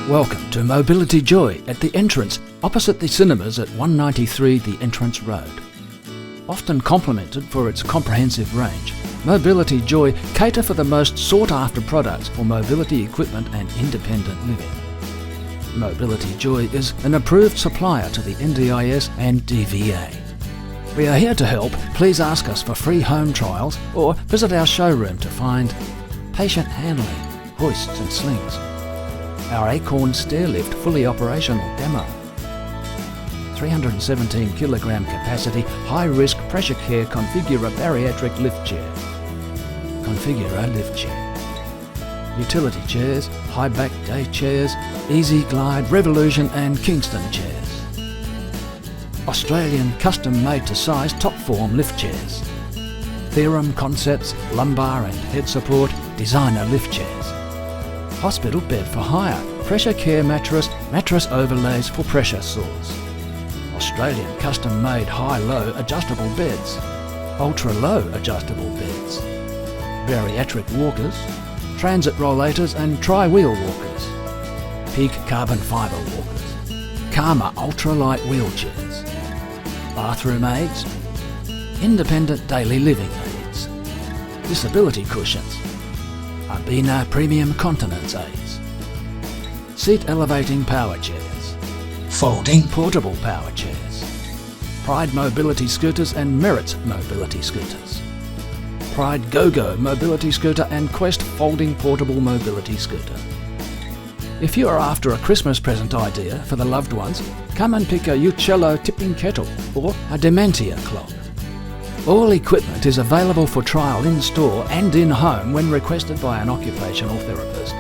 Welcome to Mobility Joy at the entrance opposite the cinemas at 193 The Entrance Road. Often complimented for its comprehensive range, Mobility Joy cater for the most sought-after products for mobility equipment and independent living. Mobility Joy is an approved supplier to the NDIS and DVA. We are here to help. Please ask us for free home trials or visit our showroom to find patient handling, hoists and slings, our Acorn Stairlift fully operational demo, 317 kilogram capacity, high-risk pressure care Configura Bariatric lift chair, Configura Liftchair, utility chairs, high-back day chairs, Easy Glide, Revolution and Kingston chairs, Australian custom-made to size top-form lift chairs, Theorem Concepts, Lumbar and head support, designer lift chairs, hospital bed for hire, pressure care mattress, mattress overlays for pressure sores, Australian custom-made high-low adjustable beds, ultra-low adjustable beds, bariatric walkers, transit rollators and tri-wheel walkers, peak carbon fibre walkers, Karma ultralight wheelchairs, bathroom aids, independent daily living aids, disability cushions, Arbina premium continence aids, seat elevating power chairs, folding portable power chairs, Pride mobility scooters and Merits mobility scooters, Pride Go-Go mobility scooter and Quest folding portable mobility scooter. If you are after a Christmas present idea for the loved ones, come and pick a Uccello tipping kettle or a Dementia clock. All equipment is available for trial in-store and in-home when requested by an occupational therapist.